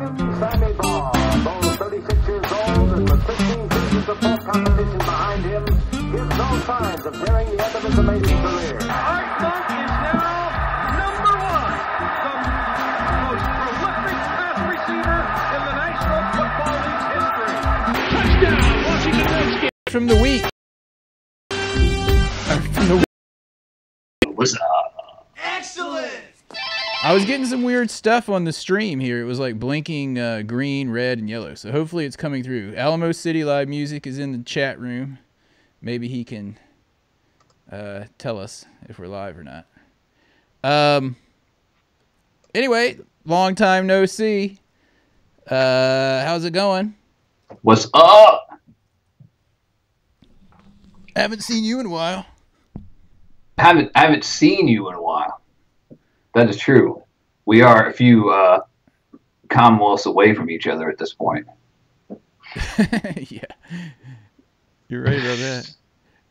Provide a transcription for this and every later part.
Sammy Baugh, though 36 years old and with 15 seasons of pro competition behind him, gives no signs of nearing the end of his amazing career. Art Monk is now number one, the most prolific pass receiver in the National Football League's history. Touchdown, Washington Redskins. From the week. From the week. What's up? Excellent. I was getting some weird stuff on the stream here. It was like blinking green, red, and yellow. So hopefully it's coming through. Alamo City Live Music is in the chat room. Maybe he can tell us if we're live or not. Anyway, long time no see. How's it going? What's up? Haven't seen you in a while. I haven't seen you in a while. That is true. We are a few commonwealths away from each other at this point. Yeah. You're right about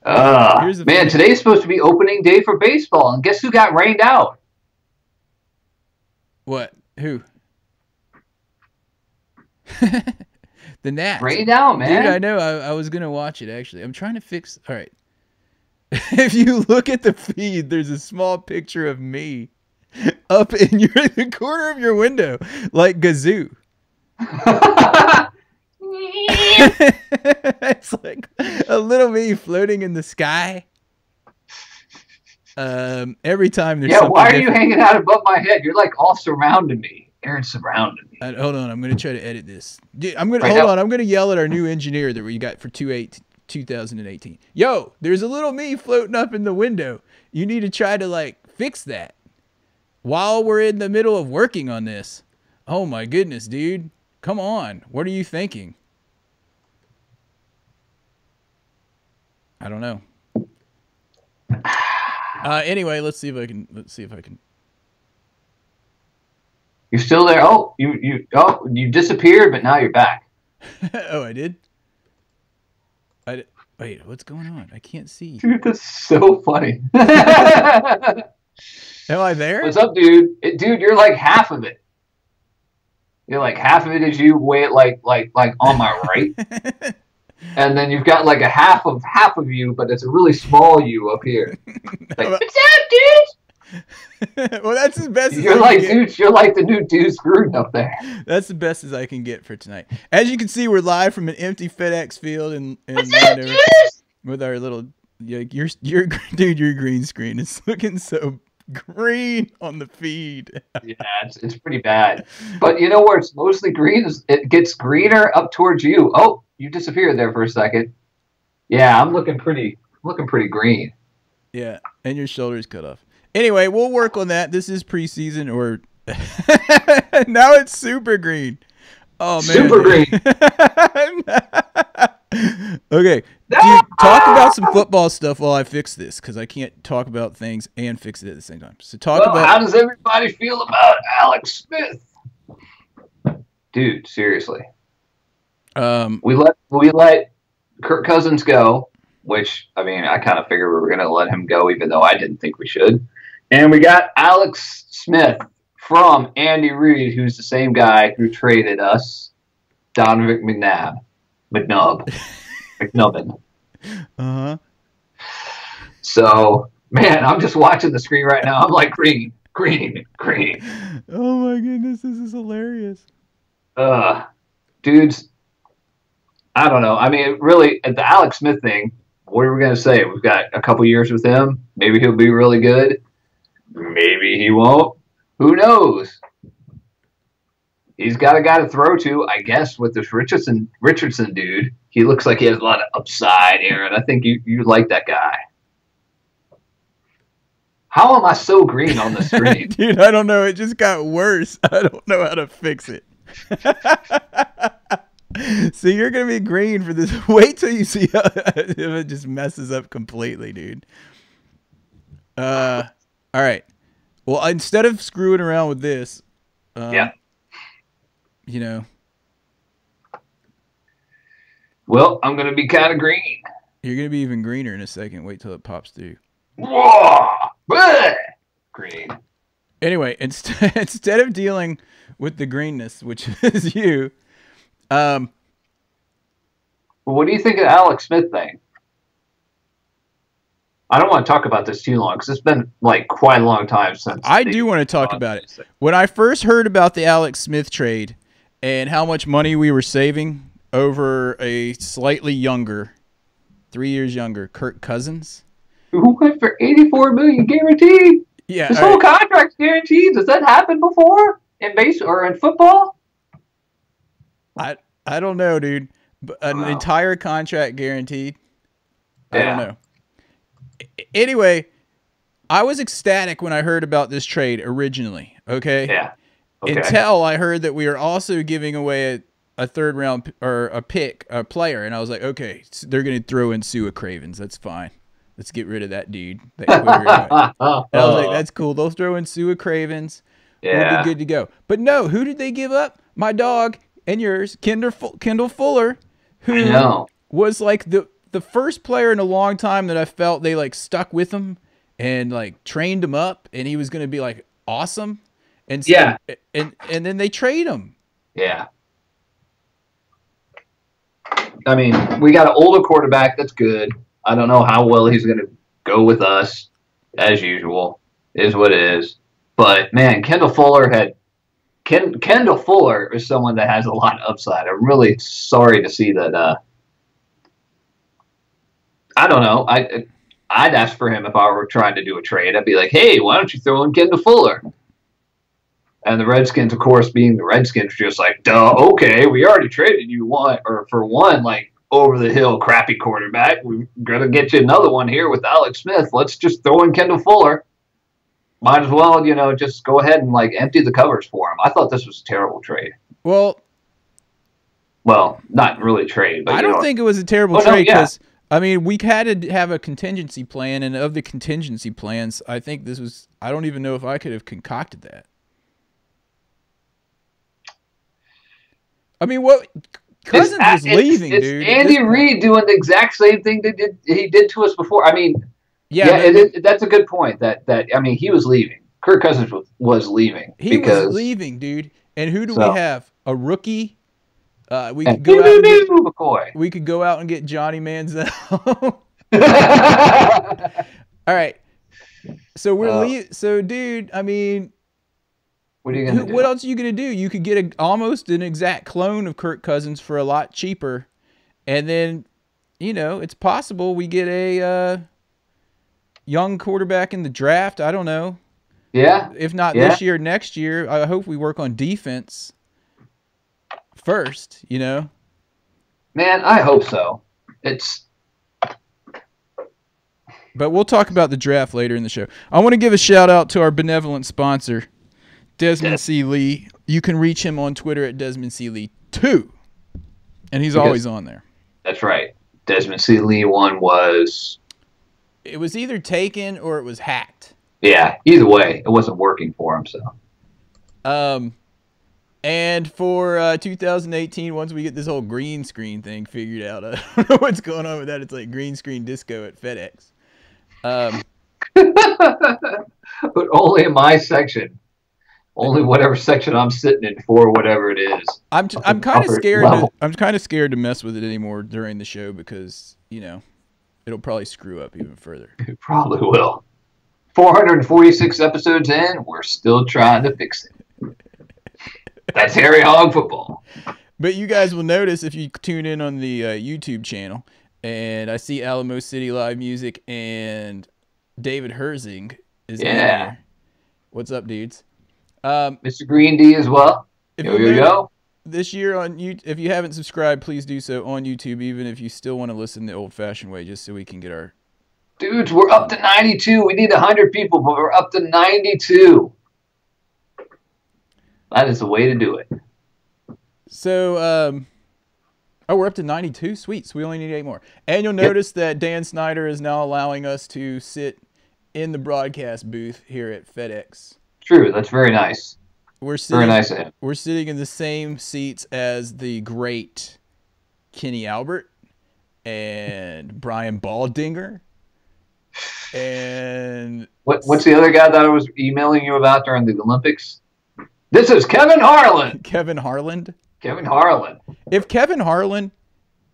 that. Man, today's supposed to be opening day for baseball, and guess who got rained out? What? Who? The Nats. Rained out, man. Dude, I know. I was going to watch it, actually. I'm trying to fix... All right. If you look at the feed, there's a small picture of me up in the corner of your window, like Gazoo. It's like a little me floating in the sky. Every time there's something why are different. you hanging out above my head? You're like all surrounding me. Aaron surrounded me. Hold on, I'm gonna try to edit this. Dude, I'm gonna yell at our new engineer that we got for 2018. Yo, there's a little me floating up in the window. You need to try to like fix that while we're in the middle of working on this. Oh my goodness, dude. Come on. What are you thinking? I don't know. Anyway, let's see if I can. You're still there. Oh, you disappeared, but now you're back. Oh, I did? Wait, what's going on? I can't see. Dude, that's so funny. Am I there? What's up, dude? Dude, you're like half of it. You're like half of it is you way like on my right. And then you've got like a half of you, but it's a really small you up here. Like, what's up, dude? Well, that's as best as you're like, dude, you're like the new Deuce Gruden up there. That's the best as I can get for tonight. As you can see, we're live from an empty FedEx field in with our little your dude, your green screen is looking so green on the feed. Yeah, it's pretty bad. But you know where it's mostly green is it gets greener up towards you. Oh, you disappeared there for a second. Yeah, I'm looking pretty green. Yeah, and your shoulder's cut off. Anyway, we'll work on that. This is preseason, or now it's super green. Oh man, super green. Okay, dude, talk about some football stuff while I fix this, because I can't talk about things and fix it at the same time. So about how does everybody feel about Alex Smith? Dude, seriously. We let Kirk Cousins go, which I mean I kind of figured we were going to let him go, even though I didn't think we should. And we got Alex Smith from Andy Reid, who's the same guy who traded us Donovan McNubbin. Uh-huh. So, man, I'm just watching the screen right now. I'm like, green. Oh, my goodness. This is hilarious. Dudes, I don't know. I mean, really, at the Alex Smith thing, what are we going to say? We've got a couple years with him. Maybe he'll be really good. Maybe he won't. Who knows? He's got a guy to throw to, I guess, with this Richardson dude. He looks like he has a lot of upside, Aaron. I think you like that guy. How am I so green on the screen? Dude, I don't know. It just got worse. I don't know how to fix it. So you're going to be green for this. Wait till you see if it just messes up completely, dude. All right. Well, instead of screwing around with this, yeah. You know. Well, I'm going to be kind of green. You're going to be even greener in a second. Wait till it pops through. Whoa! Green. Anyway, instead of dealing with the greenness, which is you. What do you think of the Alex Smith thing? I don't want to talk about this too long because it's been like quite a long time since. I do want to talk about it. When I first heard about the Alex Smith trade and how much money we were saving over a slightly younger, 3 years younger, Kirk Cousins, who went for $84 million guaranteed. Yeah, this whole contract's guaranteed. Does that happen before in base or in football? I don't know, dude. But an entire contract guaranteed. I don't know. Anyway, I was ecstatic when I heard about this trade originally. Okay. Yeah. Okay. Until I heard that we are also giving away a third round or a player, and I was like, okay, so they're going to throw in Sua Cravens. That's fine. Let's get rid of that dude. And I was like, that's cool. They'll throw in Sua Cravens. Yeah. We'll be good to go. But no, who did they give up? My dog and yours, Kendall Fuller, who was like the first player in a long time that I felt they like stuck with him and like trained him up, and he was going to be like awesome. And so, and then they trade him. Yeah. I mean, we got an older quarterback. That's good. I don't know how well he's going to go with us, as usual. Is what it is. But man, Kendall Fuller is someone that has a lot of upside. I'm really sorry to see that. I don't know. I'd ask for him if I were trying to do a trade. I'd be like, hey, why don't you throw in Kendall Fuller? And the Redskins, of course, being the Redskins, just like, duh, okay, we already traded you for one like over the hill crappy quarterback. We're gonna get you another one here with Alex Smith. Let's just throw in Kendall Fuller. Might as well, just go ahead and like empty the covers for him. I thought this was a terrible trade. Well, not really trade, but I don't think it was a terrible trade because. I mean, we had to have a contingency plan, and of the contingency plans, I think this was – I don't even know if I could have concocted that. I mean, what – Cousins was leaving, dude. It's Andy Reid doing the exact same thing he did to us before. I mean, that's a good point. That I mean, he was leaving. Kirk Cousins was leaving. He was leaving, dude. And who do we have? A rookie – we could go out. We could go out and get Johnny Manziel. All right. So So, dude, I mean, what are you gonna do? What else are you gonna do? You could get almost an exact clone of Kirk Cousins for a lot cheaper, and then, it's possible we get a young quarterback in the draft. I don't know. Yeah. If not this year, next year. I hope we work on defense first, Man, I hope so. But we'll talk about the draft later in the show. I want to give a shout out to our benevolent sponsor, Desmond C. Lee. You can reach him on Twitter at Desmond C. Lee 2. And he's always on there. That's right. Desmond C. Lee one was... It was either taken or it was hacked. Yeah, either way, it wasn't working for him, so... And for 2018, once we get this whole green screen thing figured out, I don't know what's going on with that. It's like green screen disco at FedEx. But only in my section. Only whatever section I'm sitting in for whatever it is. I'm kind of scared. I'm kind of scared to mess with it anymore during the show because it'll probably screw up even further. It probably will. 446 episodes in, we're still trying to fix it. That's Harry Hog Football. But you guys will notice if you tune in on the YouTube channel, and I see Alamo City Live Music and David Herzing is in there. What's up, dudes? Mr. Green D as well. Yo. This year on YouTube, if you haven't subscribed, please do so on YouTube, even if you still want to listen the old-fashioned way, just so we can get our... Dudes, we're up to 92. We need 100 people, but we're up to 92. That is the way to do it. So, we're up to 92? Sweet. So we only need 8 more. And you'll notice that Dan Snyder is now allowing us to sit in the broadcast booth here at FedEx. True. That's very nice. Very nice of him. We're sitting in the same seats as the great Kenny Albert and Brian Baldinger. And... What's the other guy that I was emailing you about during the Olympics? This is Kevin Harlan. Kevin Harlan? Kevin Harlan. If Kevin Harlan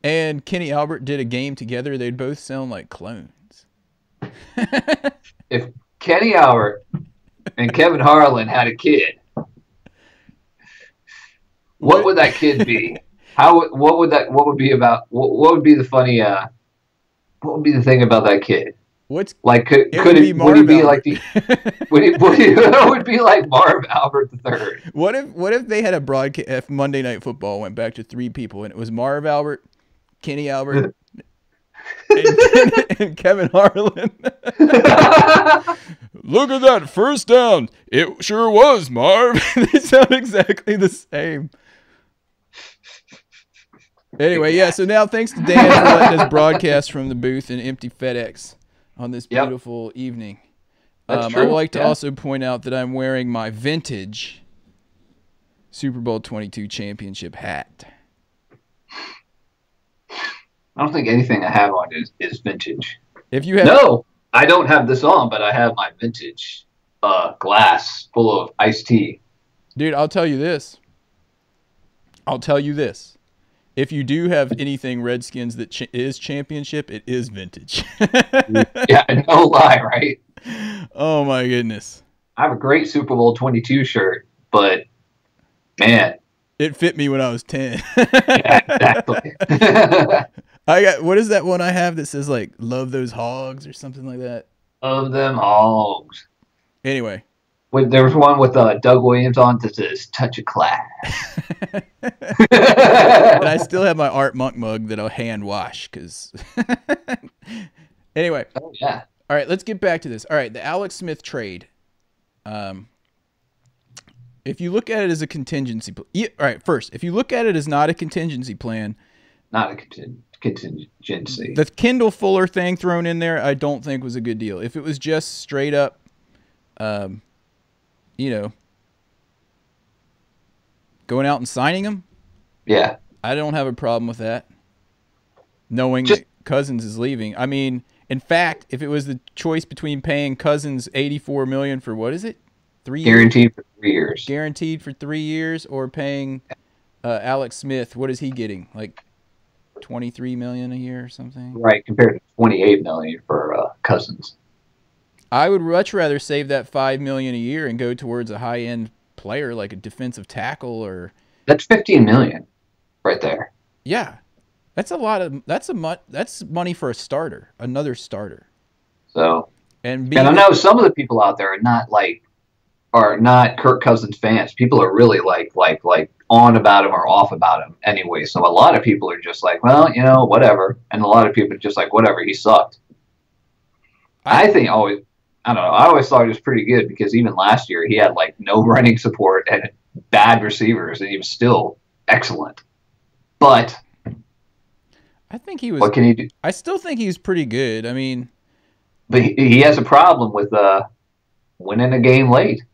and Kenny Albert did a game together, they'd both sound like clones. If Kenny Albert and Kevin Harlan had a kid, what would that kid be? What would be the funny what would be the thing about that kid? Would he be like the would it be like Marv Albert III? What if they had a broadcast, if Monday Night Football went back to 3 people and it was Marv Albert, Kenny Albert, and Kevin Harlan? Look at that first down. It sure was, Marv. They sound exactly the same. Anyway, yeah, so now thanks to Dan for letting us broadcast from the booth in empty FedEx on this beautiful evening. That's true. I would like to also point out that I'm wearing my vintage Super Bowl 22 championship hat. I don't think anything I have on is vintage. No, I don't have this on, but I have my vintage glass full of iced tea. Dude, I'll tell you this. If you do have anything Redskins that is championship, it is vintage. Yeah, no lie, right? Oh, my goodness. I have a great Super Bowl 22 shirt, but, man. It fit me when I was 10. Yeah, exactly. What is that one I have that says, like, love those hogs or something like that? Love them hogs. Anyway. There was one with Doug Williams on that says touch of class. And I still have my Art Monk mug that I'll hand wash because anyway. Oh yeah. All right, let's get back to this. All right, the Alex Smith trade. If you look at it as a contingency all right, first, if you look at it as not a contingency plan, not a contingency. The Kendall Fuller thing thrown in there, I don't think was a good deal. If it was just straight up going out and signing him, yeah, I don't have a problem with that. Knowing that Cousins is leaving. I mean, in fact, if it was the choice between paying Cousins $84 million for what is it, 3 years? Guaranteed for 3 years. Guaranteed for 3 years, or paying Alex Smith, what is he getting? Like $23 million a year or something? Right, compared to $28 million for Cousins. I would much rather save that $5 million a year and go towards a high-end player like a defensive tackle or. That's $15 million, right there. Yeah, that's a lot of. That's money for a starter, another starter. So. And I know some of the people out there are not Kirk Cousins fans. People are really like on about him or off about him anyway. So a lot of people are just like, well, whatever, and a lot of people are just like, whatever, he sucked. I always thought it was pretty good because even last year he had like no running support and bad receivers, and he was still excellent. But I think he was. What can he do? I still think he's pretty good. I mean, but he has a problem with winning a game late.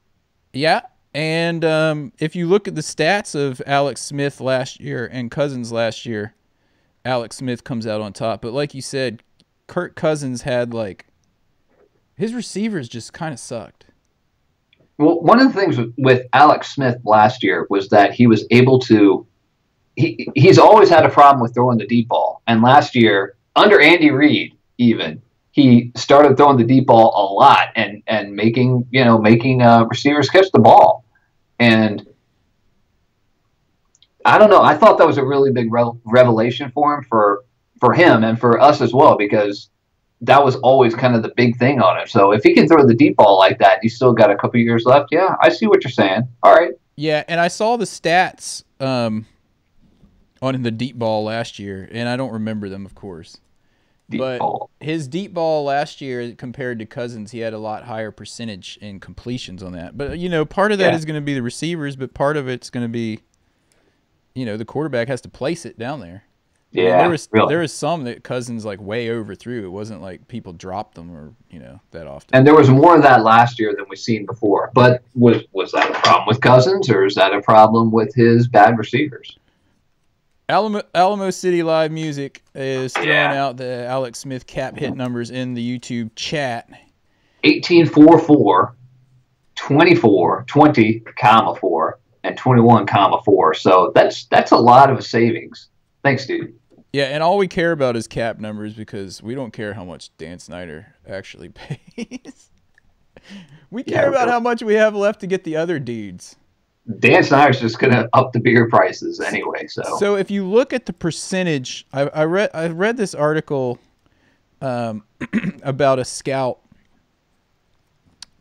Yeah, and if you look at the stats of Alex Smith last year and Cousins last year, Alex Smith comes out on top. But like you said, Kirk Cousins had his receivers just kind of sucked. Well, one of the things with Alex Smith last year was that he was able to he's always had a problem with throwing the deep ball. And last year, under Andy Reid even, he started throwing the deep ball a lot and making receivers catch the ball. And I don't know, I thought that was a really big revelation for him, for him and for us as well, because that was always kind of the big thing on him. So if he can throw the deep ball like that, he's still got a couple years left. Yeah, I see what you're saying. All right. Yeah, and I saw the stats on the deep ball last year, and I don't remember them, of course. His deep ball last year compared to Cousins, he had a lot higher percentage in completions on that. But, part of that is going to be the receivers, but part of it's going to be, the quarterback has to place it down there. Yeah, there was some that Cousins way overthrew. It wasn't like people dropped them or that often. And there was more of that last year than we've seen before. But was that a problem with Cousins, or is that a problem with his bad receivers? Alamo City Live Music is throwing out the Alex Smith cap hit numbers in the YouTube chat. 1844 24, 20, comma 4, and 21, comma 4. So that's a lot of savings. Thanks, dude. Yeah, and all we care about is cap numbers because we don't care how much Dan Snyder actually pays. We care about how much we have left to get the other dudes. Dan Snyder's just going to up the beer prices anyway. So if you look at the percentage, I read this article about a scout,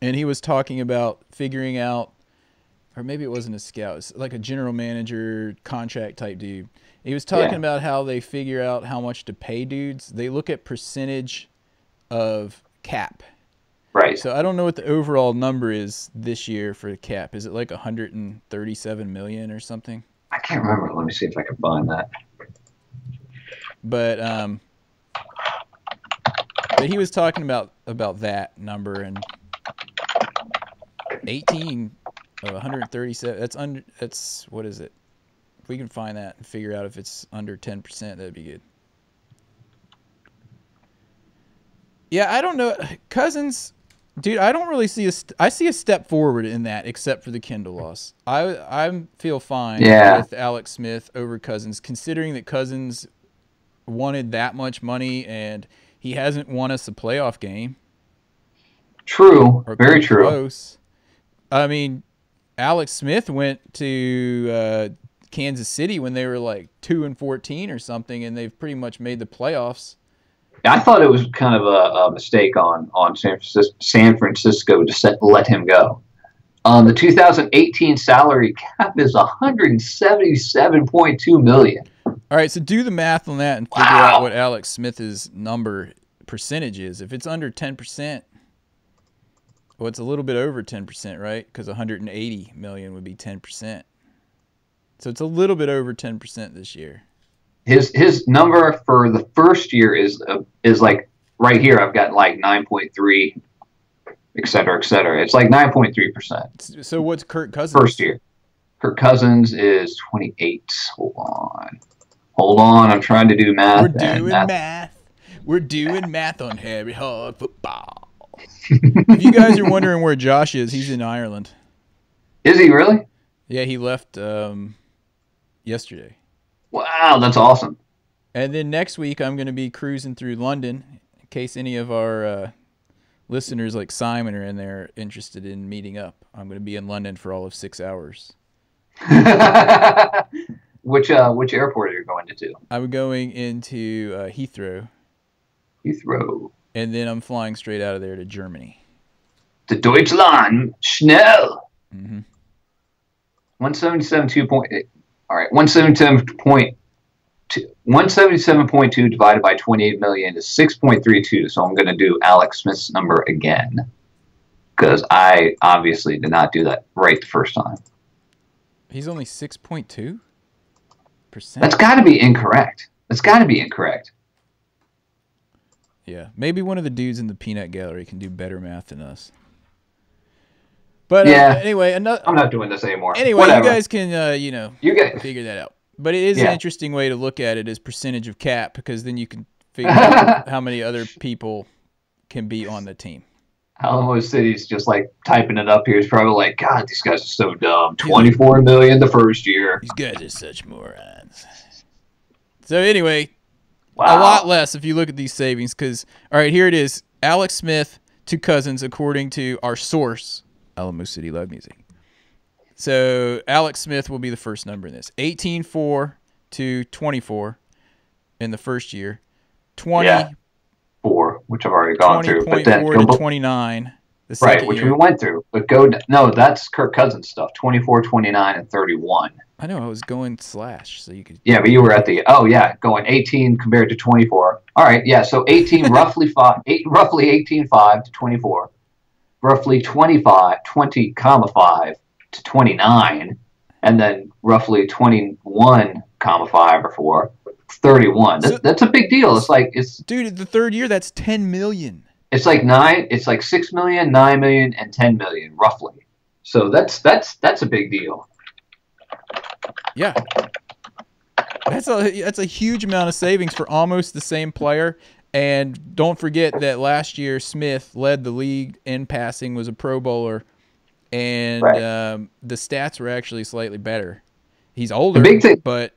and he was talking about figuring out, or maybe it wasn't a scout, it's like a general manager contract type dude. He was talking about how they figure out how much to pay dudes. They look at percentage of cap. Right. So I don't know what the overall number is this year for the cap. Is it like 137 million or something? I can't remember. Let me see if I can find that. But he was talking about that number, and 18 of 137. That's what is it? If we can find that and figure out if it's under 10%, that'd be good. Yeah, I don't know. Cousins, dude, I don't really see I see a step forward in that, except for the Kendall loss. I feel fine with Alex Smith over Cousins, considering that Cousins wanted that much money and he hasn't won us a playoff game. True, very true. Close. I mean, Alex Smith went to Kansas City when they were like 2-14 or something, and they've pretty much made the playoffs. I thought it was kind of a mistake on San Francisco to let him go. The 2018 salary cap is $177.2 million. All right, so do the math on that and figure out what Alex Smith's percentage is. If it's under 10%, well, it's a little bit over 10%, right? Because 180 million would be 10%. So it's a little bit over 10% this year. His number for the first year is like right here. I've got like 9.3, et cetera, et cetera. It's like 9.3%. So what's Kirk Cousins? First year. Kirk Cousins is 28. Hold on. I'm trying to do math. We're doing math. We're doing math on Harry Hog football. If you guys are wondering where Josh is, he's in Ireland. Is he really? Yeah, he left yesterday. Wow, that's awesome. And then next week, I'm going to be cruising through London in case any of our listeners like Simon are in there interested in meeting up. I'm going to be in London for all of 6 hours. Which airport are you going to? I'm going into Heathrow. Heathrow. And then I'm flying straight out of there to Germany. To Deutschland. Schnell. Mm-hmm. 177.2. All right, 177.2 divided by 28 million is 6.32. So I'm going to do Alex Smith's number again because I obviously did not do that right the first time. He's only 6.2%. That's got to be incorrect. That's got to be incorrect. Yeah, maybe one of the dudes in the peanut gallery can do better math than us. But anyway, I'm not doing this anymore. Anyway, whatever. You guys can you guys figure that out. But it is an interesting way to look at it as percentage of cap, because then you can figure out how many other people can be on the team. Alamo City's just like typing it up here. It's probably like, God, these guys are so dumb. 24 million the first year. These guys are such morons. So anyway, a lot less if you look at these savings. Because all right, here it is: Alex Smith to Cousins, according to our source, Alamo City Live Music. So Alex Smith will be the first number in this. 18.4 to 24 in the first year. 20. 4, which I've already gone through. But then 20.4 to 29 the second which year. we went through. But that's Kirk Cousins stuff. 24, 29, and 31. I know, I was going slash, so you could. Yeah, but you were at the going 18 compared to 24. All right, yeah. So 18 roughly 18.5 to 24, roughly 20.5 to 29, and then roughly 21.5 or 4, 31. That's a big deal. Dude, the third year, that's 10 million. It's like 9. It's like 6 million, 9 million, and 10 million roughly. So that's a big deal. Yeah, that's a huge amount of savings for almost the same player. And don't forget that last year Smith led the league in passing, was a Pro Bowler, and Right. the stats were actually slightly better. He's older, The big thing, but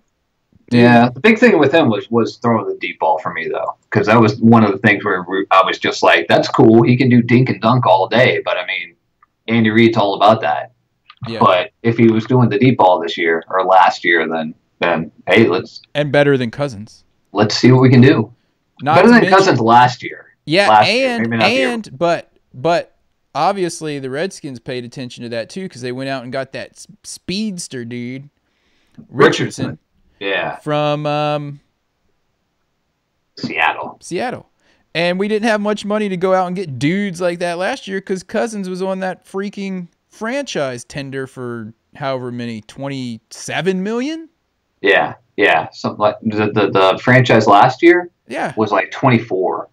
yeah, the big thing with him was throwing the deep ball for me though, because that was one of the things where I was just like, that's cool. He can do dink and dunk all day, but I mean, Andy Reid's all about that. yeah. But if he was doing the deep ball this year or last year, then hey, and better than Cousins. let's see what we can do. Not Better to than mention- Cousins last year. Yeah, Last year, maybe not the year. but obviously the Redskins paid attention to that too because they went out and got that speedster dude, Richardson. Yeah, From Seattle. And we didn't have much money to go out and get dudes like that last year because Cousins was on that freaking franchise tender for however many, 27 million? Yeah, something like the franchise last year. Yeah. Was like 24,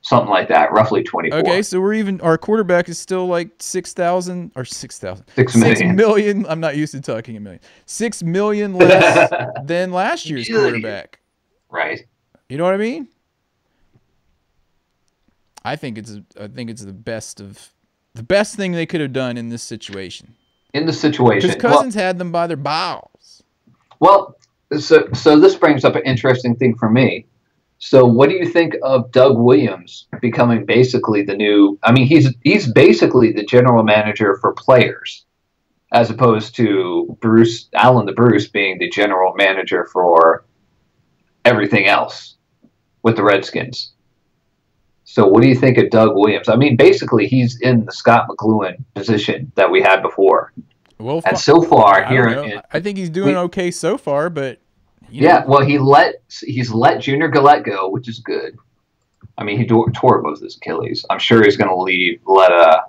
something like that, roughly 24. Okay, so our quarterback is still like 6,000 or 6,000. 6 6 million. million. I'm not used to talking a million. 6 million less than last year's quarterback. Right. You know what I mean? I think it's the best thing they could have done in this situation. In the situation, Because Cousins had them by their balls. Well, so this brings up an interesting thing for me. So, what do you think of Doug Williams becoming basically the new? I mean, he's basically the general manager for players, as opposed to Allen the Bruce being the general manager for everything else with the Redskins. So, what do you think of Doug Williams? I mean, basically, he's in the Scott McLuhan position that we had before. Well, and so far I don't know. I think he's doing okay so far, but well, he's let Junior Gillette go, which is good. I mean, he tore both his Achilles. I'm sure he's going to let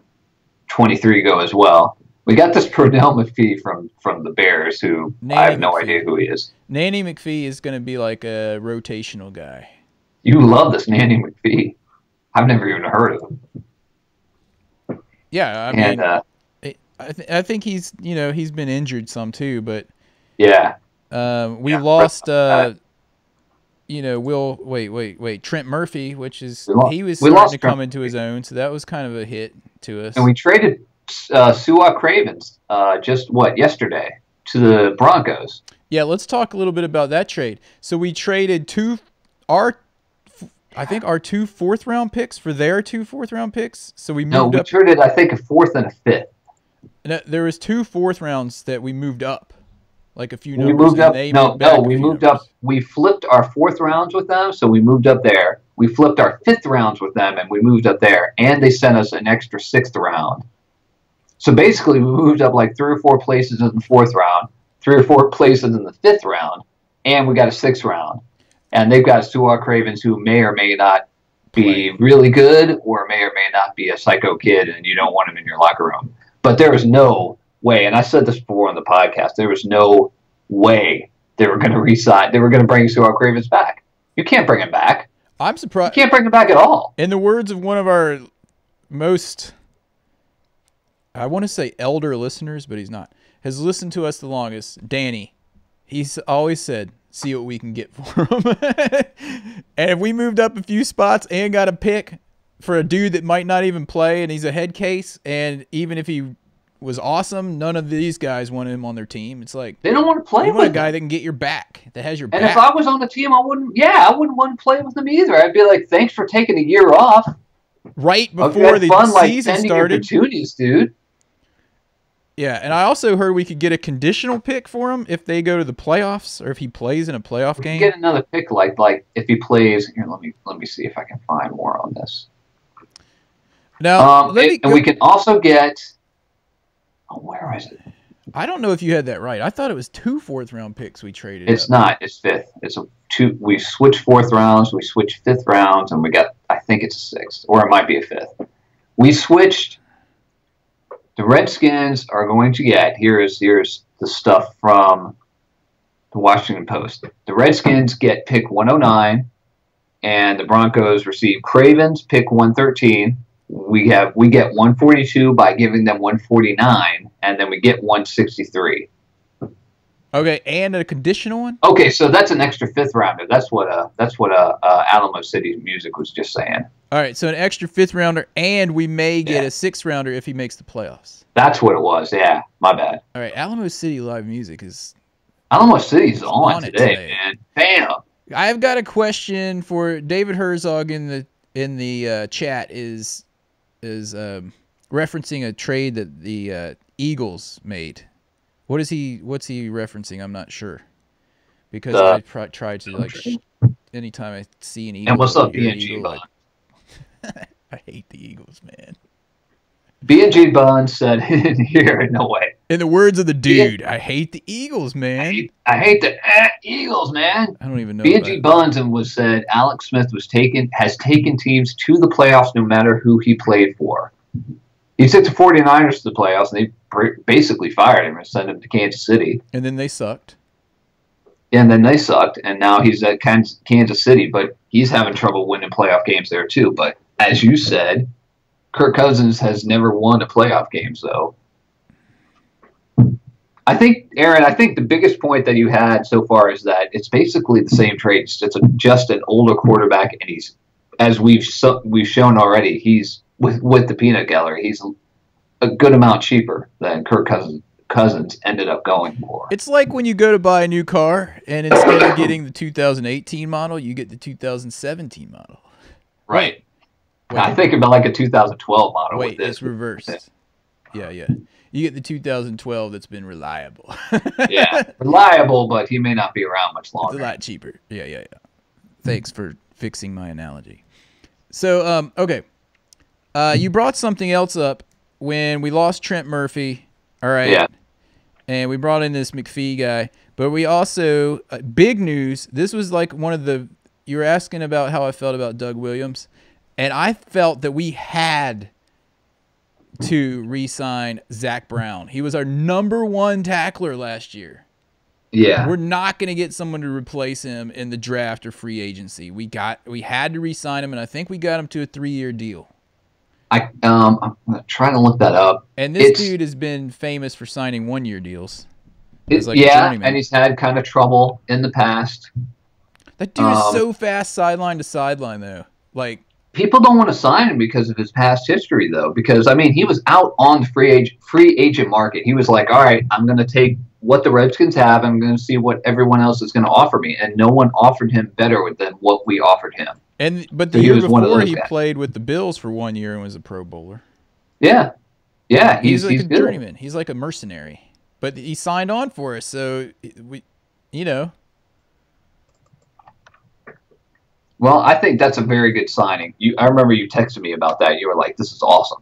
23 go as well. We got this Pernell McPhee from the Bears, who I have no idea who he is. Nanny McPhee is going to be like a rotational guy. You love this Nanny McPhee. I've never even heard of him. Yeah, I mean, I think he's been injured some too, but yeah. We lost, Trent Murphy, which is he was starting to come into his own, so that was kind of a hit to us. And we traded Su'a Cravens yesterday to the Broncos. Yeah, let's talk a little bit about that trade. So we traded our 2 fourth-round picks for their 2 fourth-round picks. So we moved up. Traded, I think, a 4th and a 5th. No, there was 2 4th rounds that we moved up. Like a few numbers. We moved up. We moved up. We flipped our 4th rounds with them, so we moved up there. We flipped our 5th rounds with them, and we moved up there. And they sent us an extra 6th round. So basically, we moved up like 3 or 4 places in the 4th round, 3 or 4 places in the 5th round, and we got a 6th round. And they've got Su'a Cravens, who may or may not be really good, or may not be a psycho kid, and you don't want him in your locker room. But there is no way, and I said this before on the podcast, there was no way they were going to re-sign. They were going to bring Su'a Cravens back. You can't bring him back. I'm surprised. You can't bring him back at all. In the words of one of our most, I want to say elder listeners, but he's not, has listened to us the longest, Danny. He's always said, see what we can get for him. And if we moved up a few spots and got a pick for a dude that might not even play, and he's a head case, and even if he was awesome, none of these guys want him on their team. It's like they don't want to play with a guy that can get your back, that has your back. And if I was on the team, I wouldn't want to play with him either. I'd be like, thanks for taking a year off. Right before the season started. Opportunities, dude. Yeah, and I also heard we could get a conditional pick for him if they go to the playoffs, or if he plays in a playoff game. Get another pick, like if he plays. Here, let me see if I can find more on this. Now, we can also get. Oh, where is it? I don't know if you had that right. I thought it was 2 4th-round picks we traded. It's not. It's 5th. It's a 2. We switched 4th rounds. We switched 5th rounds, and we got. I think it's a 6th, or it might be a 5th. We switched. The Redskins are going to get. Here's the stuff from the Washington Post. The Redskins get pick 109, and the Broncos receive Cravens pick 113. We get 142 by giving them 149, and then we get 163. Okay, and a conditional one. Okay, so that's an extra 5th rounder. That's what Alamo City Music was just saying. All right, so an extra 5th rounder, and we may get a 6th rounder if he makes the playoffs. That's what it was. Yeah, my bad. All right, Alamo City Live Music is. Alamo City's on today, man. Bam. I've got a question for David Herzog in the chat. Is referencing a trade that the Eagles made. What's he referencing? I'm not sure, because I tried to anytime I see an Eagle. And what's up, B&G Bun? I hate the Eagles, man. B&G Bun said here, no way. In the words of the dude, I hate the Eagles, man. I hate the Eagles, man. I don't even know. B&G Buns was said Alex Smith has taken teams to the playoffs no matter who he played for. He took the 49ers to the playoffs, and they basically fired him and sent him to Kansas City. And then they sucked. And now he's at Kansas City, but he's having trouble winning playoff games there too. But as you said, Kirk Cousins has never won a playoff game, so I think, Aaron, the biggest point that you had so far is that it's basically the same trade. It's just an older quarterback, and he's, as we've shown already, he's with the peanut gallery. He's a good amount cheaper than Kirk Cousins ended up going for. It's like when you go to buy a new car, and instead of getting the 2018 model, you get the 2017 model. Right. I think about like a 2012 model. Wait, it's reversed. Yeah. You get the 2012 that's been reliable. Yeah, reliable, but he may not be around much longer. It's a lot cheaper. Yeah. Thanks for fixing my analogy. So, okay. You brought something else up when we lost Trent Murphy. All right. Yeah. And we brought in this McPhee guy. But we also, big news, this was like you were asking about how I felt about Doug Williams. And I felt that we had to re-sign Zach Brown. He was our #1 tackler last year. Yeah. We're not going to get someone to replace him in the draft or free agency. We had to re-sign him, and I think we got him to a 3-year deal. I'm trying to look that up. And this dude has been famous for signing 1-year deals. And he's had kind of trouble in the past. That dude is so fast sideline to sideline, though. Like, people don't want to sign him because of his past history, though. Because, I mean, he was out on the free agent market. He was like, all right, I'm going to take what the Redskins have. I'm going to see what everyone else is going to offer me. And no one offered him better than what we offered him. But the year before, he played with the Bills for 1 year and was a Pro Bowler. Yeah. Yeah, he's like a good. journeyman. He's like a mercenary. But he signed on for us, so, Well, I think that's a very good signing. I remember you texted me about that. You were like, this is awesome.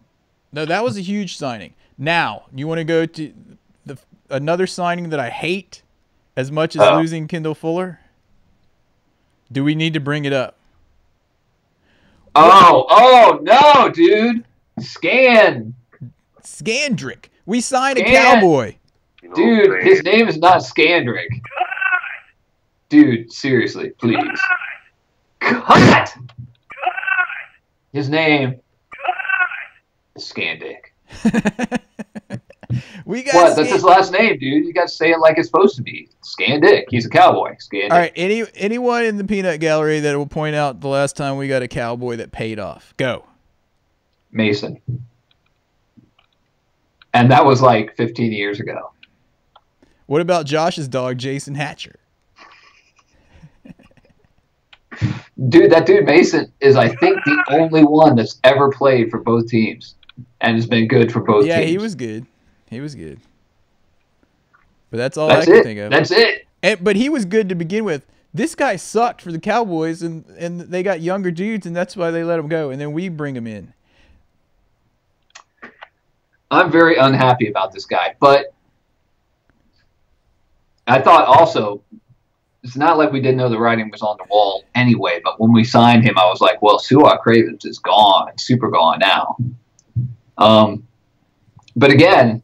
No, that was a huge signing. Now, you want to go to another signing that I hate as much as losing Kendall Fuller? Do we need to bring it up? Oh, no, dude. Scandrick. We signed a Cowboy. Dude, his name is not Scandrick. Dude, seriously, please. Cut! His name is Scandick. That's his last name, dude. You got to say it like it's supposed to be. Scandick. He's a Cowboy. Scandick. All right, anyone in the peanut gallery that will point out the last time we got a Cowboy that paid off? Go. Mason. And that was like 15 years ago. What about Josh's dog, Jason Hatcher? Dude, that dude Mason is, I think, the only one that's ever played for both teams and has been good for both teams. Yeah, he was good. But that's all I can think of. That's it. But he was good to begin with. This guy sucked for the Cowboys, and they got younger dudes, and that's why they let him go, and then we bring him in. I'm very unhappy about this guy, but I thought also it's not like we didn't know the writing was on the wall anyway, but when we signed him, I was like, well, Su'a Cravens is gone, super gone now. But again,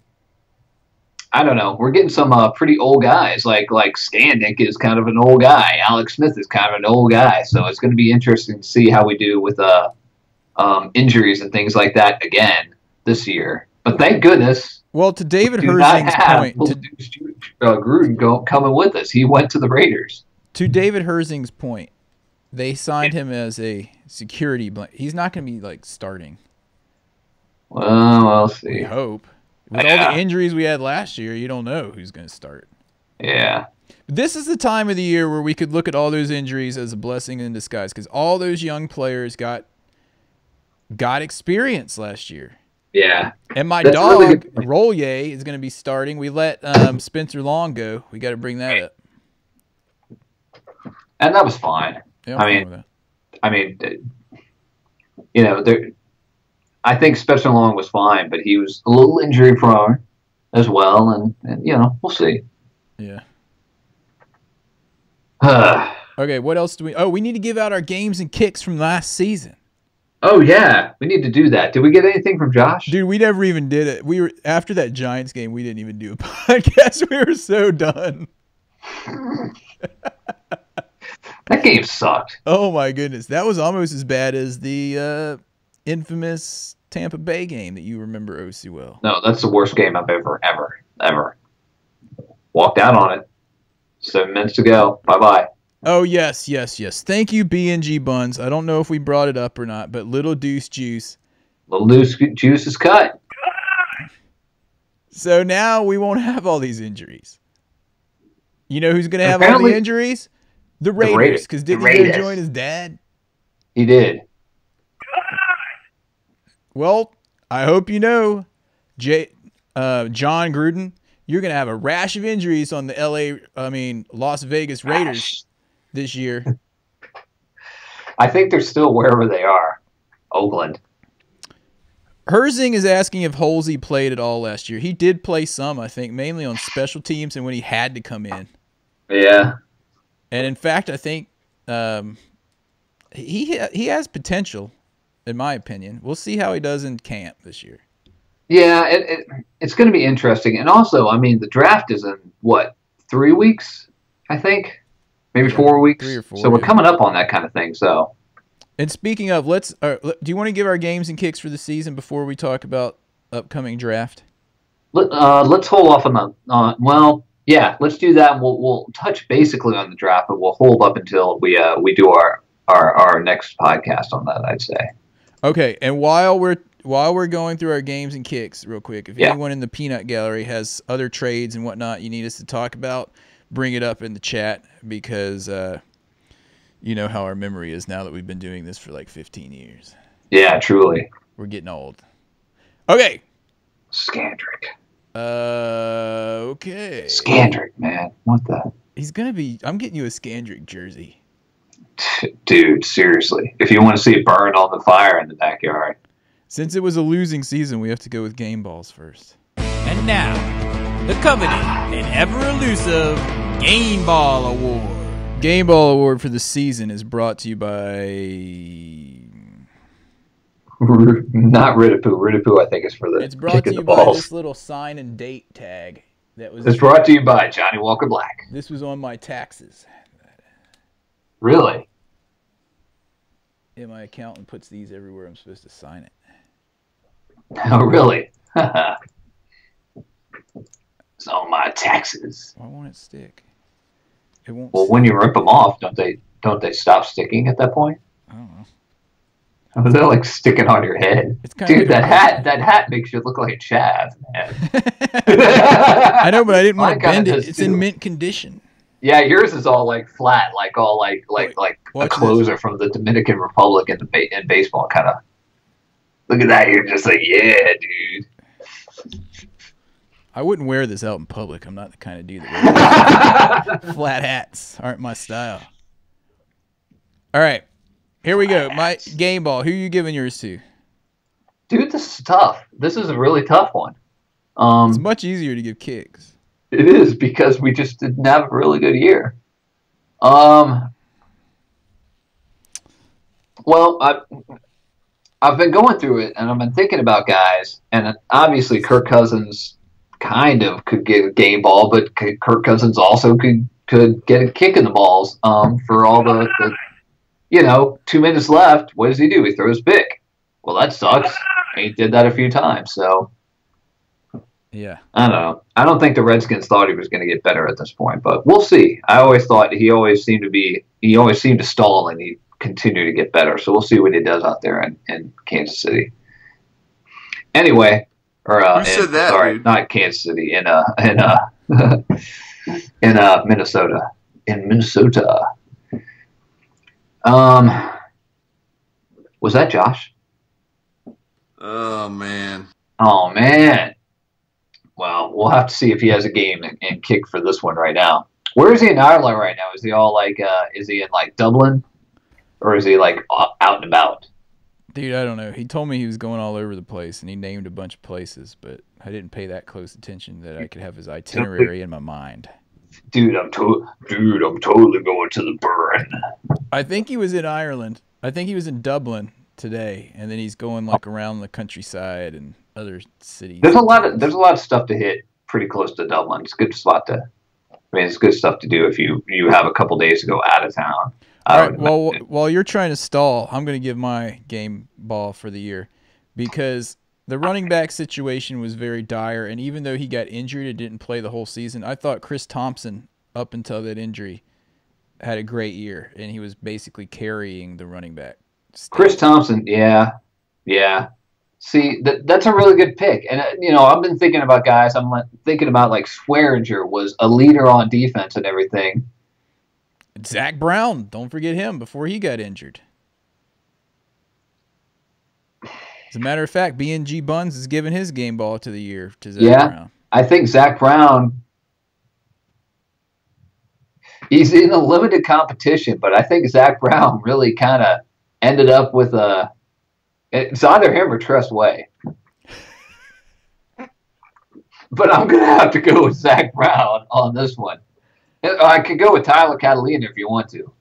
I don't know. We're getting some pretty old guys. Like Scandick is kind of an old guy. Alex Smith is kind of an old guy. So it's going to be interesting to see how we do with injuries and things like that again this year. But thank goodness. Well, to David Herzing's point, Gruden coming with us. He went to the Raiders. To David Herzing's point, they signed him as a security blanket. He's not going to be like starting. Well, we'll see. We hope. With all the injuries we had last year, you don't know who's going to start. Yeah. This is the time of the year where we could look at all those injuries as a blessing in disguise because all those young players got experience last year. Yeah. And my dog, Rollier, is going to be starting. We let Spencer Long go. We got to bring that up. And that was fine. Yeah, I mean, you know, I think Spencer Long was fine, but he was a little injury prone as well. And you know, we'll see. Yeah. Okay, what else do we... Oh, we need to give out our games and kicks from last season. Oh, yeah. We need to do that. Did we get anything from Josh? Dude, we never even did it. After that Giants game, we didn't even do a podcast. We were so done. That game sucked. Oh, my goodness. That was almost as bad as the infamous Tampa Bay game that you remember oh so well. No, that's the worst game I've ever walked out on it. 7 minutes to go. Bye-bye. Oh, yes. Thank you, B&G Buns. I don't know if we brought it up or not, but Little Deuce Juice. Little Deuce Juice is cut. So now we won't have all these injuries. You know who's going to have all the injuries? The Raiders. Because didn't he go join his dad? He did. Well, I hope you know, John Gruden, you're going to have a rash of injuries on the Las Vegas Raiders this year. I think they're still wherever they are. Oakland. Herzing is asking if Holsey played at all last year. He did play some, I think, mainly on special teams and when he had to come in. Yeah. And in fact, I think he has potential, in my opinion. We'll see how he does in camp this year. Yeah, it's going to be interesting. And also, I mean, the draft is in, 3 weeks, I think? Maybe 4 weeks? 3 or 4. So we're coming up on that kind of thing. So. And speaking of, do you want to give our games and kicks for the season before we talk about upcoming draft? Let's hold off on let's do that. We'll touch basically on the draft, but we'll hold up until we do our next podcast on that, I'd say. Okay, and while we're going through our games and kicks real quick, if anyone in the peanut gallery has other trades and whatnot you need us to talk about, bring it up in the chat because you know how our memory is now that we've been doing this for like 15 years. Yeah, truly. We're getting old. Okay. Scandrick. Okay. Scandrick, man. What the? I'm getting you a Scandrick jersey. Dude, seriously. If you want to see it burn on the fire in the backyard. Since it was a losing season, we have to go with game balls first. And now, the coveted and ever-elusive Game Ball Award. Game Ball Award for the season is brought to you by... Not Ridipoo. Ridipoo, I think, is for the It's brought to you by this little sign and date tag. It's brought to you by Johnny Walker Black. This was on my taxes. Really? Yeah, my accountant puts these everywhere I'm supposed to sign it. Oh, really? It's on my taxes. Why won't it stick? It won't. Well, when you rip them off, don't they stop sticking at that point? I don't know. Oh, they're like sticking on your head. Dude, that hat makes you look like Chav, man. I know, but I didn't want to bend it. It's in mint condition. Yeah, yours is all like flat, like all like a closer from the Dominican Republic in baseball kind of. Look at that! You're just like, yeah, dude. I wouldn't wear this out in public. I'm not the kind of dude that wears flat hats. Aren't my style. All right, here we go. My game ball. Who are you giving yours to? Dude, this is tough. This is a really tough one. It's much easier to give kicks. It is because we just didn't have a really good year. Well, I've been going through it, and I've been thinking about guys, and obviously Kirk Cousins kind of could get a game ball, but Kirk Cousins also could get a kick in the balls for all the 2 minutes left. What does he do? He throws pick. Well, that sucks. He did that a few times, so Yeah. I don't know. I don't think the Redskins thought he was going to get better at this point, but we'll see. I always thought he always seemed to stall and he continued to get better. So we'll see what he does out there in Kansas City. Anyway, Who said that? Sorry, dude? not Kansas City. In Minnesota. In Minnesota. Was that Josh? Oh man. Oh man. Well, we'll have to see if he has a game and kick for this one right now. Where is he in Ireland right now? Is he all like? Is he in like Dublin, or is he like out and about? Dude, I don't know. He told me he was going all over the place, and he named a bunch of places, but I didn't pay that close attention that I could have his itinerary in my mind. Dude, I'm totally going to the burn. I think he was in Ireland. I think he was in Dublin today, and then he's going like around the countryside and other cities. There's a lot of stuff to hit pretty close to Dublin. It's a good spot to. I mean, it's good stuff to do if you have a couple days to go out of town. All right. Well, while you're trying to stall, I'm going to give my game ball for the year because the running back situation was very dire, and even though he got injured and didn't play the whole season, I thought Chris Thompson, up until that injury, had a great year, and he was basically carrying the running back. Chris Thompson, yeah. See, that's a really good pick. And, I've been thinking about guys. I'm thinking about, like, Swearinger was a leader on defense and everything. Zach Brown, don't forget him before he got injured. As a matter of fact, B&G Buns is giving his game ball to the year to Zach Brown. I think Zach Brown, he's in a limited competition, but I think Zach Brown really kind of ended up with it's either him or Tress Way. But I'm going to have to go with Zach Brown on this one. I could go with Tyler Catalina if you want to.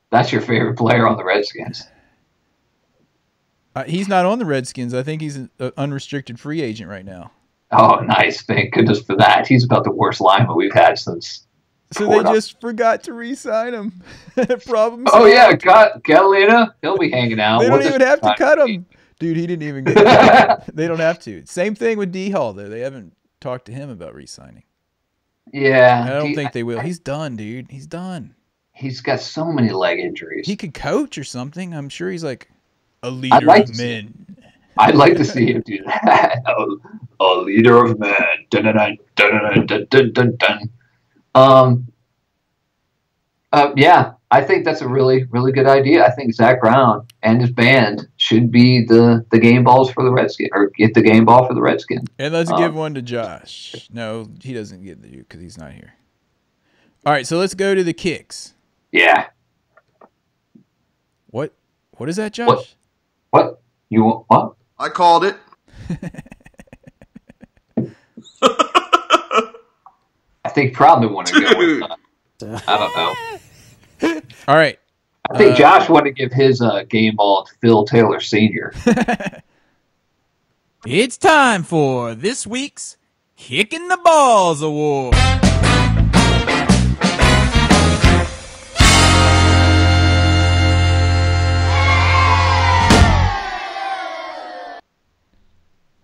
That's your favorite player on the Redskins. He's not on the Redskins. I think he's an unrestricted free agent right now. Oh, nice. Thank goodness for that. He's about the worst lineman we've had since. So they just forgot to re-sign him. Problem solved. Oh, yeah. Catalina, he'll be hanging out. They don't even have to cut him. Dude, he didn't even get They don't have to. Same thing with D-Hall, though. They haven't talked to him about re-signing. Yeah. I don't think they will. He's done, dude. He's done. He's got so many leg injuries. He could coach or something. I'm sure he's like a leader of men. I'd like to see him do that. A leader of men. Dun, dun, dun, dun, dun, dun, dun, dun. Yeah, I think that's a really, really good idea. I think Zach Brown and his band should be the game balls for the Redskins, or get the game ball for the Redskins. And let's give one to Josh. No, he doesn't get the because he's not here. All right, so let's go to the kicks. Yeah. What is that, Josh? What? You want what? I called it. I think probably want to go with. I don't know. All right. I think Josh wanted to give his game ball to Phil Taylor Sr. It's time for this week's Kicking the Balls Award.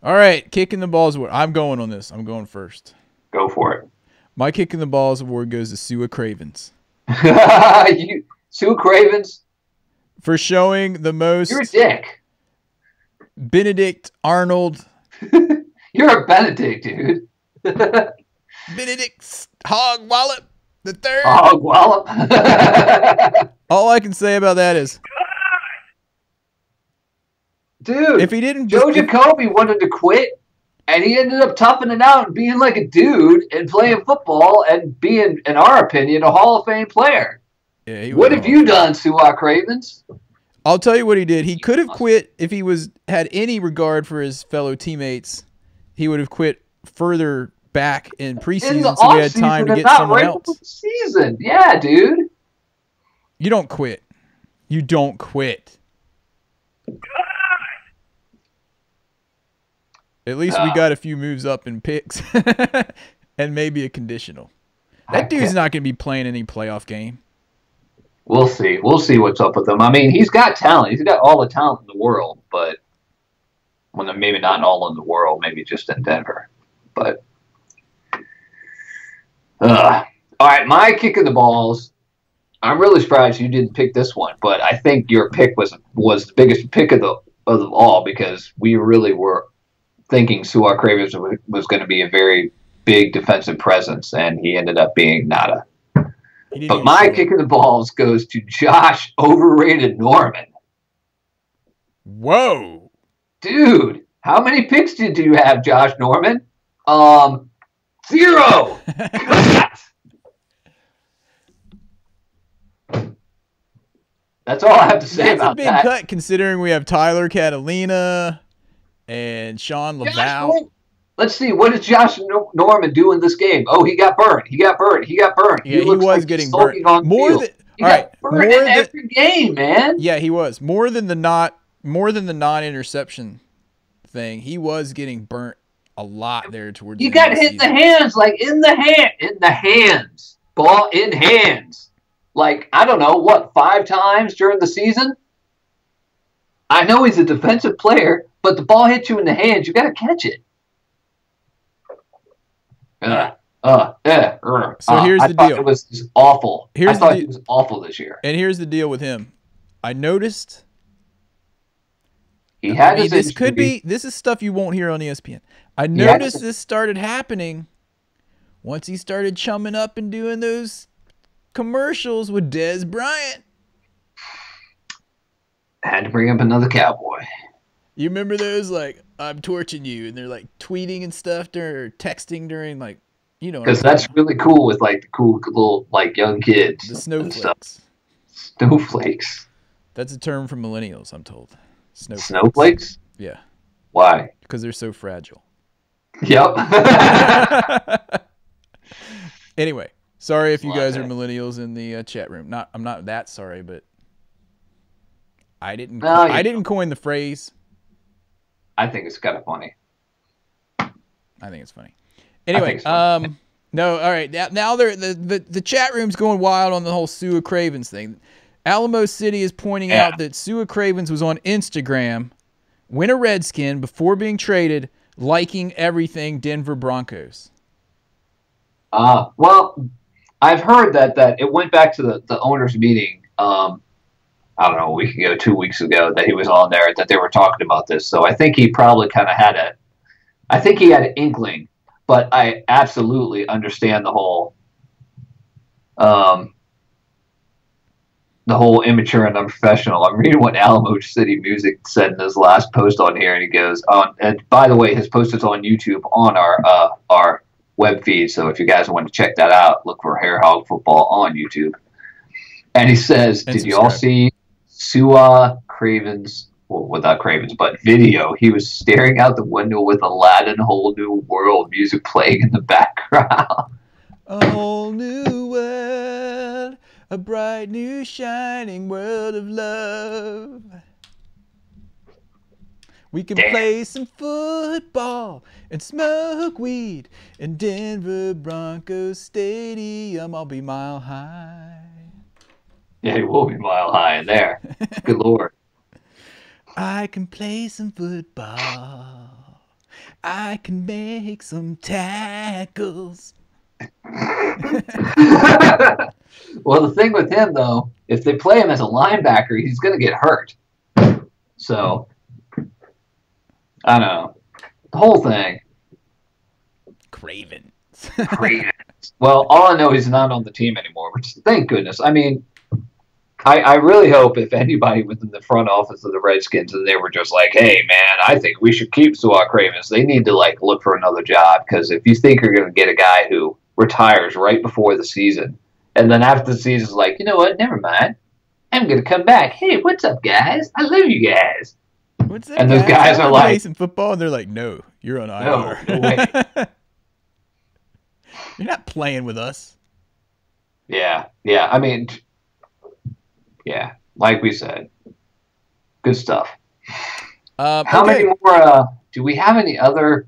All right, Kicking the Balls Award. I'm going on this. I'm going first. Go for it. My Kicking the Balls Award goes to Sua Cravens. Sua Cravens? For showing the most... You're a dick. Benedict Arnold. You're a Benedict, dude. Benedict Hog Wallop the third. Hog Wallop. All I can say about that is... Dude, if he didn't... Joe Jacoby wanted to quit, and he ended up toughing it out and being like a dude and playing football and being, in our opinion, a Hall of Fame player. Yeah, what have you done, Sua Cravens? I'll tell you what he did. He could have quit if he had any regard for his fellow teammates. He would have quit further back in preseason so he had time to get someone else. Season. Yeah, dude. You don't quit. You don't quit. At least we got a few moves up in picks and maybe a conditional. That dude's not going to be playing any playoff game. We'll see. We'll see what's up with him. I mean, he's got talent. He's got all the talent in the world, but maybe not all in the world, maybe just in Denver. But all right, my kick of the balls. I'm really surprised you didn't pick this one, but I think your pick was the biggest pick of all because we really were thinking Su'a Cravens was going to be a very big defensive presence, and he ended up being nada. But my kick of the balls goes to Josh Overrated Norman. Whoa. Dude, how many picks did you have, Josh Norman? 0. That's all I have to say about that. That's a big cut considering we have Tyler Catalina and Sean Laval. Let's see. What is Josh Norman do in this game? Oh, he got burned. He got burned. Yeah, he was getting burned. Every game, man. Yeah, he was. More than the non-interception thing, he was getting burnt a lot there towards the end. He got hit in the hands, like in the hands. Ball in hands. Like, I don't know, 5 times during the season? I know he's a defensive player, but the ball hits you in the hands, you got to catch it. So here's the deal. It was awful. I thought he was awful this year. And here's the deal with him. I noticed he had this is stuff you won't hear on ESPN. I noticed this started happening once he started chumming up and doing those commercials with Dez Bryant. Had to bring up another cowboy. You remember those, like, I'm torching you, and they're like tweeting and stuff or texting during, like, you know. Because that's really cool with, like, the cool little, like, young kids. The snowflakes. Snowflakes. That's a term for millennials, I'm told. Snowflakes? Yeah. Why? Because they're so fragile. Yep. Anyway, sorry if you guys are millennials in the chat room. I'm not that sorry, but I didn't coin the phrase. I think it's kind of funny. I think it's funny. Anyway, no, all right. Now the chat room's going wild on the whole Su'a Cravens thing. Alamo City is pointing out that Su'a Cravens was on Instagram when a Redskin before being traded, liking everything Denver Broncos. Well, I've heard that it went back to the owners' meeting. I don't know, a week ago, 2 weeks ago, that he was on there, that they were talking about this. So I think he probably kind of had an inkling, but I absolutely understand the whole immature and unprofessional. I'm reading what Alamo City Music said in his last post on here, and he goes, and by the way, his post is on YouTube on our web feed, so if you guys want to check that out, look for Hair Hog Football on YouTube. And he says, did you all see Su'a Cravens, well, without Cravens, but video? He was staring out the window with Aladdin Whole New World music playing in the background. A whole new world, a bright new shining world of love. We can play some football and smoke weed in Denver Broncos Stadium. I'll be mile high. Yeah, he will be mile high in there. Good Lord. I can play some football. I can make some tackles. Well, the thing with him, though, if they play him as a linebacker, he's going to get hurt. So, I don't know. The whole thing. Cravens. Well, all I know, he's not on the team anymore, which, thank goodness. I mean, I really hope if anybody within the front office of the Redskins and they were just like, hey, man, I think we should keep Su'a Cravens, they need to, like, look for another job, because if you think you're going to get a guy who retires right before the season, and then after the season's like, you know what, never mind, I'm going to come back. Hey, what's up, guys? I love you guys. What's up, and those guys are like, playing football, and they're like, no, you're on IR. No way. You're not playing with us. Yeah, I mean, yeah, like we said, good stuff. How many more? Do we have any other?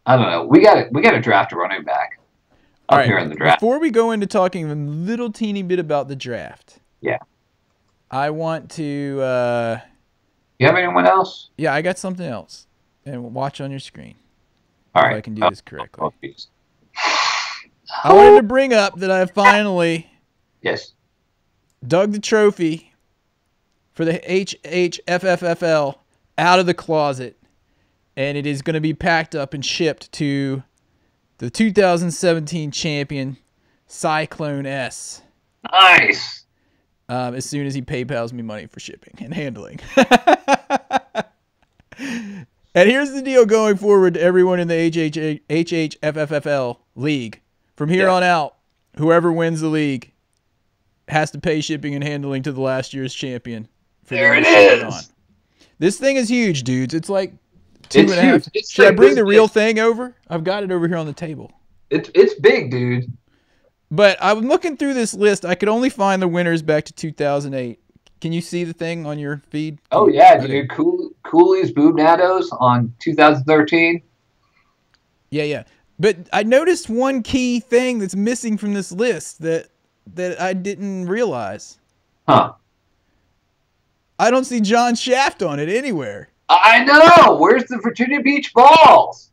I don't know. We got to draft a running back up here in the draft. Before we go into talking a little teeny bit about the draft, I want to. You have anyone else? Yeah, I got something else, and watch on your screen. All right. If I can do this correctly. I wanted to bring up that I finally dug the trophy for the HHFFFL out of the closet, and it is going to be packed up and shipped to the 2017 champion, Cyclone S. Nice. As soon as he PayPals me money for shipping and handling. And here's the deal going forward to everyone in the HHFFFL league. From here on out, whoever wins the league has to pay shipping and handling to the last year's champion. There it is. This thing is huge, dudes. It's like 2.5. Should I bring the real thing over? I've got it over here on the table. It's big, dude. But I'm looking through this list. I could only find the winners back to 2008. Can you see the thing on your feed? Oh, yeah, dude. Cooley's Boob Nattos on 2013. Yeah. But I noticed one key thing that's missing from this list that I didn't realize. Huh. I don't see John Shaft on it anywhere. I know. Where's the Virginia Beach Balls?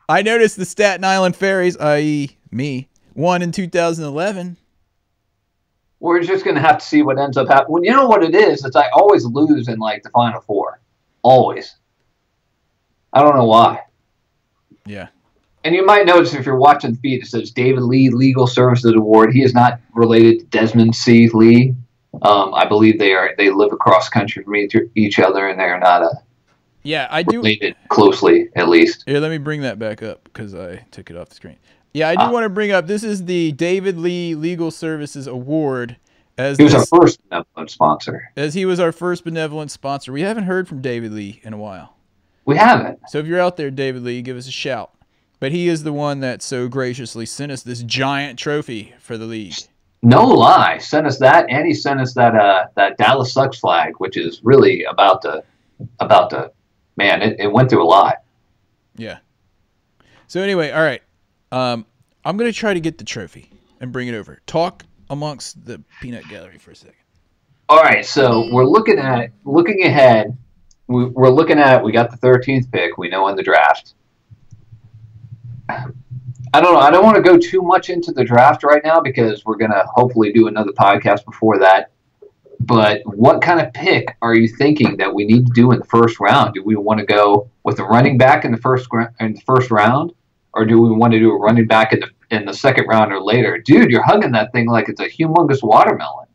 I noticed the Staten Island Fairies, i.e. me, won in 2011. We're just going to have to see what ends up happening. Well, you know what it is? It's I always lose in, like, the Final Four. Always. I don't know why. Yeah. And you might notice if you're watching the feed, it says David Lee Legal Services Award. He is not related to Desmond C. Lee. I believe they live across country from each other, and they are not related closely, at least. Here, let me bring that back up because I took it off the screen. Yeah, I do want to bring up, this is the David Lee Legal Services Award. He was our first benevolent sponsor. As he was our first benevolent sponsor. We haven't heard from David Lee in a while. We haven't. So if you're out there, David Lee, give us a shout. But he is the one that so graciously sent us this giant trophy for the league. No lie. Sent us that, and he sent us that Dallas Sucks flag, which is really about to man, it went through a lot. Yeah. So anyway, all right. I'm going to try to get the trophy and bring it over. Talk amongst the peanut gallery for a second. All right, so we're looking ahead. We got the 13th pick. We know in the draft. I don't know. I don't want to go too much into the draft right now because we're going to hopefully do another podcast before that. But what kind of pick are you thinking that we need to do in the first round? Do we want to go with a running back in the first round? Or do we want to do a running back in the second round or later? Dude, you're hugging that thing like it's a humongous watermelon.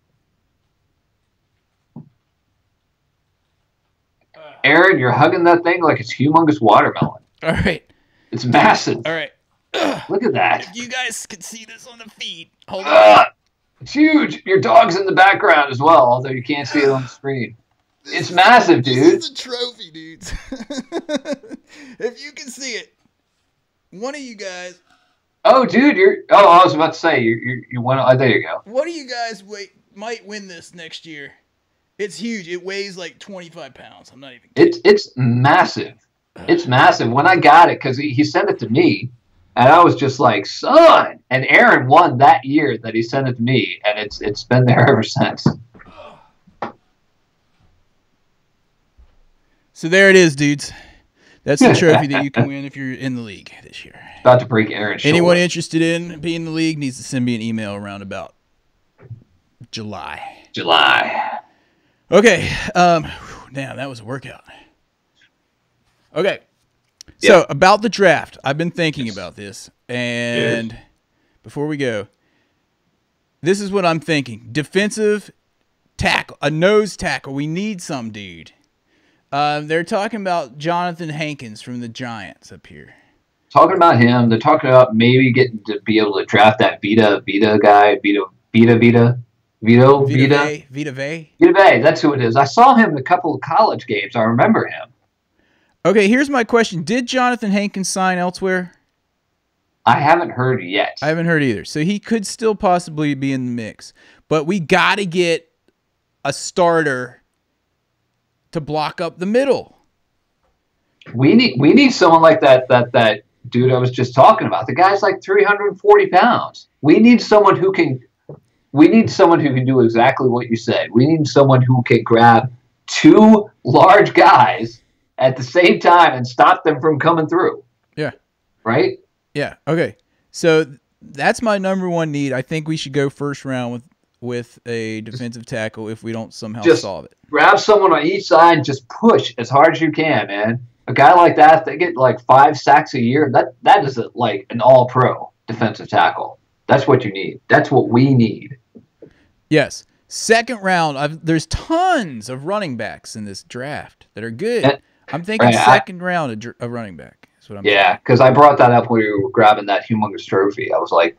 Aaron, you're hugging that thing like it's humongous watermelon. All right. It's massive. All right. Look at that. If you guys can see this on the feed. Hold on. It's huge. Your dog's in the background as well, although you can't see it on the screen. It's massive, dude. This is a trophy, dudes. If you can see it. One of you guys. Oh, dude, I was about to say you went. Oh, there you go. One of you guys might win this next year. It's huge. It weighs like 25 pounds. I'm not even kidding. It's massive. It's massive. When I got it, because he sent it to me, and I was just like, son. And Aaron won that year that he sent it to me, and it's been there ever since. So there it is, dudes. That's the trophy that you can win if you're in the league this year. About to break Aaron's shoulder. Anyone interested in being in the league needs to send me an email around about July. Okay. Damn, that was a workout. Okay. So about the draft, I've been thinking about this, and before we go, this is what I'm thinking: defensive tackle, a nose tackle. We need some dude. They're talking about Jonathan Hankins from the Giants up here. Talking about him. They're talking about maybe getting to be able to draft that Vita guy. Vita Vey. That's who it is. I saw him in a couple of college games. I remember him. Okay, here's my question. Did Jonathan Hankins sign elsewhere? I haven't heard yet. I haven't heard either. So he could still possibly be in the mix. But we got to get a starter to block up the middle. We need someone like that dude I was just talking about. The guy's like 340 pounds. We need someone who can do exactly what you said. We need someone who can grab two large guys at the same time and stop them from coming through. Yeah. right? Yeah. Okay. So that's my number one need. I think we should go first round with a defensive tackle if we don't somehow solve it. Grab someone on each side and just push as hard as you can, man. A guy like that, they get like 5 sacks a year. That is like an all-pro defensive tackle. That's what you need. That's what we need. Yes. Second round, there's tons of running backs in this draft that are good. I'm thinking second round of running back. That's what I'm thinking. Because I brought that up when we were grabbing that humongous trophy. I was like,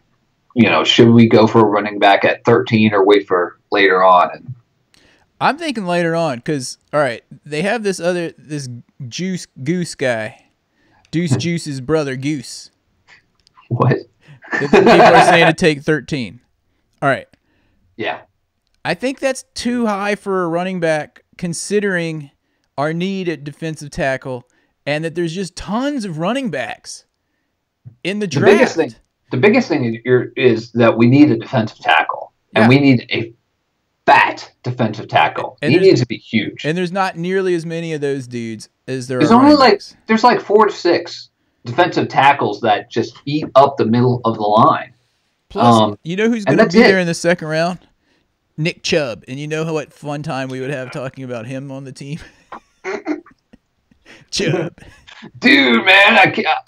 should we go for a running back at 13 or wait for later on? And I'm thinking later on because, all right, they have this Juice Goose guy. Deuce Juice's brother, Goose. What? People are saying to take 13. All right. Yeah. I think that's too high for a running back considering our need at defensive tackle and that there's just tons of running backs in the draft. The biggest thing is that we need a defensive tackle, and we need a fat defensive tackle. He needs to be huge. And there's not nearly as many of those dudes as there there's are. There's like 4 to 6 defensive tackles that just eat up the middle of the line. Plus, you know who's going to be there in the second round? Nick Chubb. And you know what fun time we would have talking about him on the team? Chubb. Dude, man,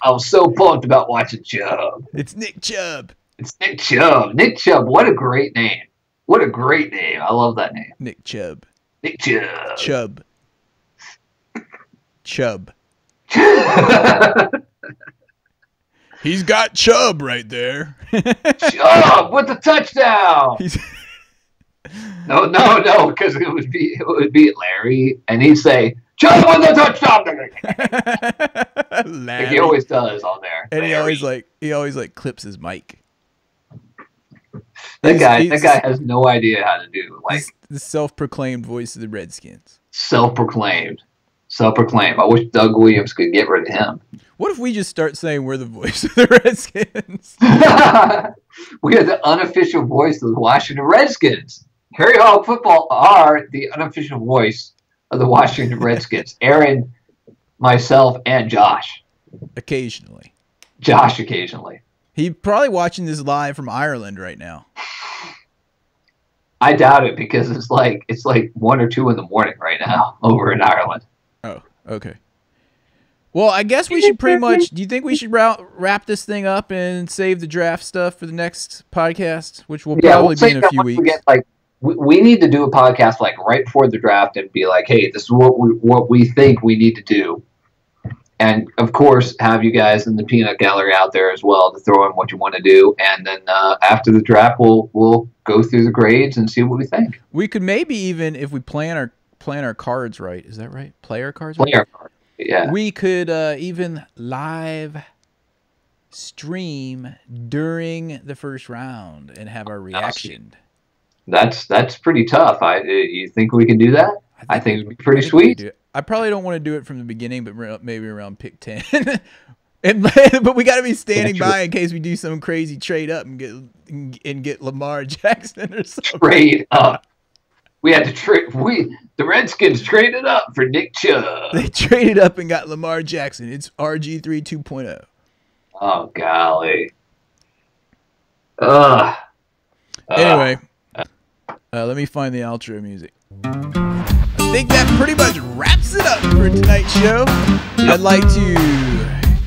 I was so pumped about watching Chubb. It's Nick Chubb. It's Nick Chubb. Nick Chubb, what a great name. What a great name. I love that name. Nick Chubb. Nick Chubb. Chubb. Chubb. He's got Chubb right there. Chubb with the touchdown. No, because it would be Larry, and he'd say, Chubb with the touchdown. Like he always does on there. And Larry. he always clips his mic. That guy has no idea how to do the self-proclaimed voice of the Redskins. Self-proclaimed. I wish Doug Williams could get rid of him. What if we just start saying we're the voice of the Redskins? We are the unofficial voice of the Washington Redskins. Harry Hog Football are the unofficial voice of the Washington Redskins. Aaron, myself, and Josh. Occasionally. Josh occasionally. He's probably watching this live from Ireland right now. I doubt it because it's like 1 or 2 in the morning right now over in Ireland. Oh, okay. Well, I guess we should pretty much. Do you think we should wrap this thing up and save the draft stuff for the next podcast, which will probably be in a few weeks? We need to do a podcast like right before the draft and be like, hey, this is what we think we need to do. And, of course, have you guys in the peanut gallery out there as well to throw in what you want to do. And then after the draft, we'll go through the grades and see what we think. We could maybe even, if we plan our cards right, is that right? Play our cards right? Play our cards, yeah. We could even live stream during the first round and have our reaction. That's pretty tough. You think we can do that? I think it'd be pretty sweet. I probably don't want to do it from the beginning, but maybe around pick 10. But we got to be standing by in case we do some crazy trade up and get Lamar Jackson or something. Trade up. We had to trade. The Redskins traded up for Nick Chubb. They traded up and got Lamar Jackson. It's RG3 2.0. Oh golly. Anyway, let me find the outro music. I think that pretty much wraps it up for tonight's show. I'd like to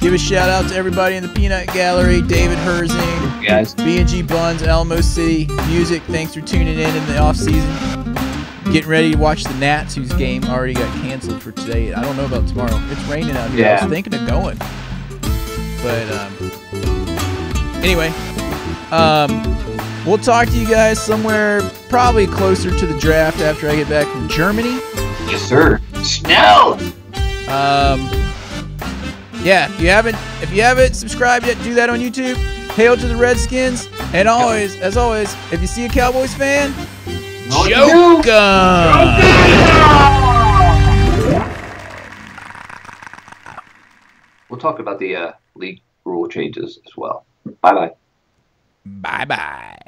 give a shout out to everybody in the Peanut Gallery, David Herzing, B&G Buns, Alamo City Music. Thanks for tuning in the off season. Getting ready to watch the Nats, whose game already got canceled for today. I don't know about tomorrow. It's raining out here. I was thinking of going, but anyway, we'll talk to you guys somewhere probably closer to the draft after I get back from Germany. Yes, sir. Snow. Yeah, if you haven't subscribed yet, do that on YouTube. Hail to the Redskins, and as always, if you see a Cowboys fan, joke 'em. We'll talk about the league rule changes as well. Bye-bye. Bye-bye.